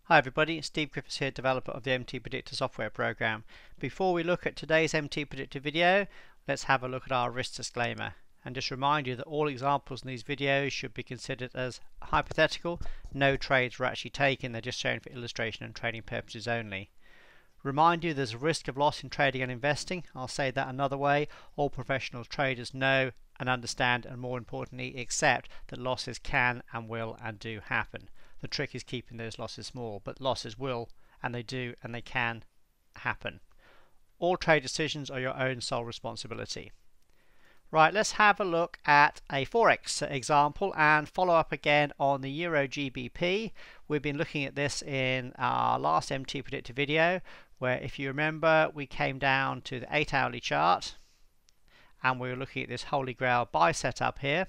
Hi everybody, Steve Griffiths here, developer of the MTPredictor software program. Before we look at today's MTPredictor video, let's have a look at our risk disclaimer. And just remind you that all examples in these videos should be considered as hypothetical. No trades were actually taken, they're just shown for illustration and trading purposes only. Remind you there's a risk of loss in trading and investing. I'll say that another way. All professional traders know and understand, and more importantly accept, that losses can and will and do happen. The trick is keeping those losses small, but losses will and they do and they can happen. All trade decisions are your own sole responsibility. Right, let's have a look at a Forex example and follow up again on the EURGBP. We've been looking at this in our last MTPredictor video, where if you remember we came down to the 8-hourly chart and we were looking at this holy grail buy setup here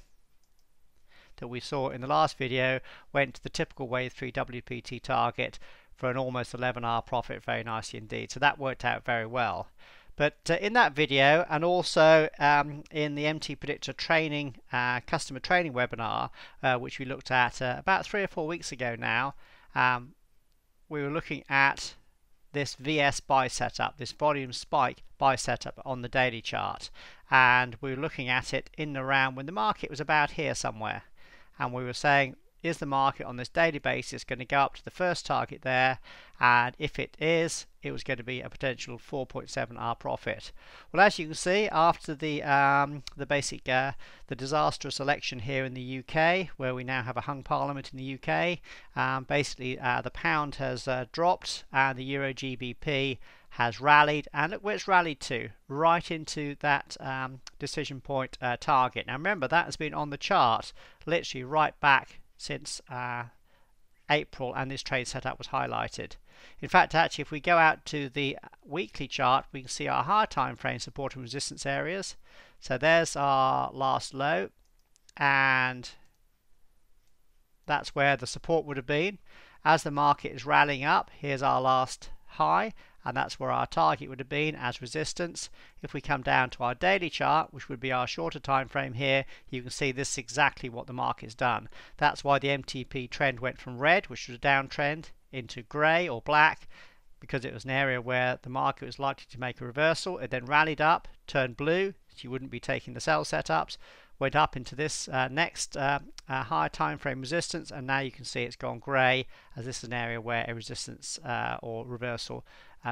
that we saw in the last video, went to the typical wave 3 WPT target for an almost 11-hour profit very nicely indeed. So that worked out very well. But in that video, and also in the MTPredictor training customer training webinar, which we looked at about 3 or 4 weeks ago now, we were looking at this VS buy setup, this volume spike buy setup on the daily chart, and we were looking at it in and around when the market was about here somewhere. And we were saying, is the market on this daily basis going to go up to the first target there? And if it is, it was going to be a potential 4.7-hour profit. Well, as you can see, after the disastrous election here in the UK, where we now have a hung parliament in the UK, the pound has dropped and the EURGBP has rallied, and look where it's rallied to, right into that decision point target. Now remember, that has been on the chart literally right back since April, and this trade setup was highlighted. In fact, actually, if we go out to the weekly chart, we can see our higher time frame support and resistance areas. So there's our last low, and that's where the support would have been. As the market is rallying up, here's our last high, and that's where our target would have been as resistance. If we come down to our daily chart, which would be our shorter time frame here, you can see this is exactly what the market's done. That's why the MTP trend went from red, which was a downtrend, into grey or black, because it was an area where the market was likely to make a reversal. It then rallied up, turned blue, so you wouldn't be taking the sell setups, went up into this next higher time frame resistance, and now you can see it's gone grey, as this is an area where a resistance or reversal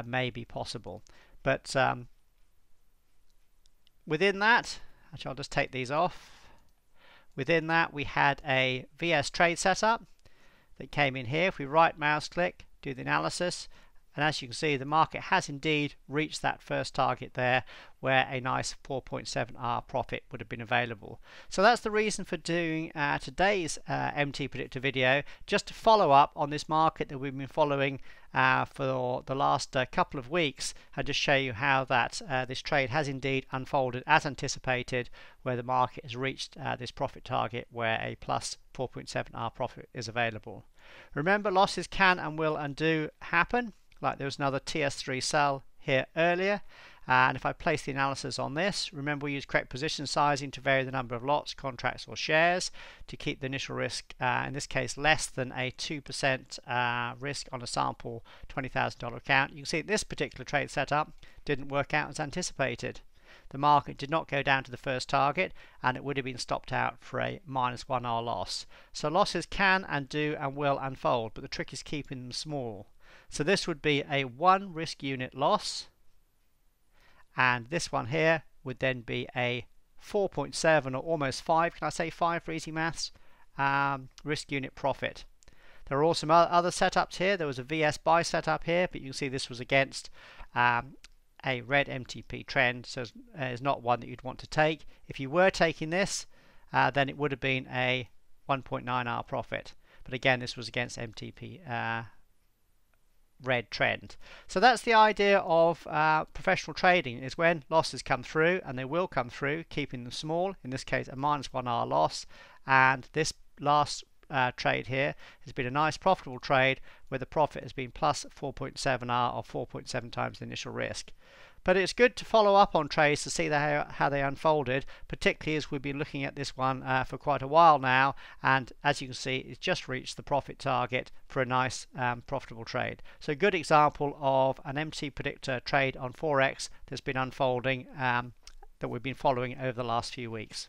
may be possible. But within that, actually I'll just take these off. Within that we had a VS trade setup that came in here. If we right mouse click, do the analysis, and as you can see, the market has indeed reached that first target there, where a nice 4.7-hour profit would have been available. So that's the reason for doing today's MTPredictor video, just to follow up on this market that we've been following for the last couple of weeks, and just show you how that this trade has indeed unfolded as anticipated, where the market has reached this profit target where a plus 4.7-hour profit is available. Remember, losses can and will and do happen. Like there was another TS3 sell here earlier, and if I place the analysis on this, remember we use correct position sizing to vary the number of lots, contracts or shares to keep the initial risk, in this case less than a 2% risk on a sample $20,000 account. You can see this particular trade setup didn't work out as anticipated. The market did not go down to the first target, and it would have been stopped out for a -1 hour loss. So losses can and do and will unfold, but the trick is keeping them small. So this would be a 1 risk unit loss, and this one here would then be a 4.7 or almost 5, can I say 5 for easy maths, risk unit profit. There are also some other setups here. There was a VS buy setup here, but you can see this was against a red MTP trend, so it's not one that you'd want to take. If you were taking this, then it would have been a 1.9-hour profit, but again this was against MTP red trend. So that's the idea of professional trading, is when losses come through, and they will come through, keeping them small, in this case a -1 hour loss, and this last trade here has been a nice profitable trade where the profit has been plus 4.7R or 4.7 times the initial risk. But it's good to follow up on trades to see how they unfolded, particularly as we've been looking at this one for quite a while now, and as you can see, it's just reached the profit target for a nice profitable trade. So a good example of an MTPredictor trade on Forex that's been unfolding that we've been following over the last few weeks.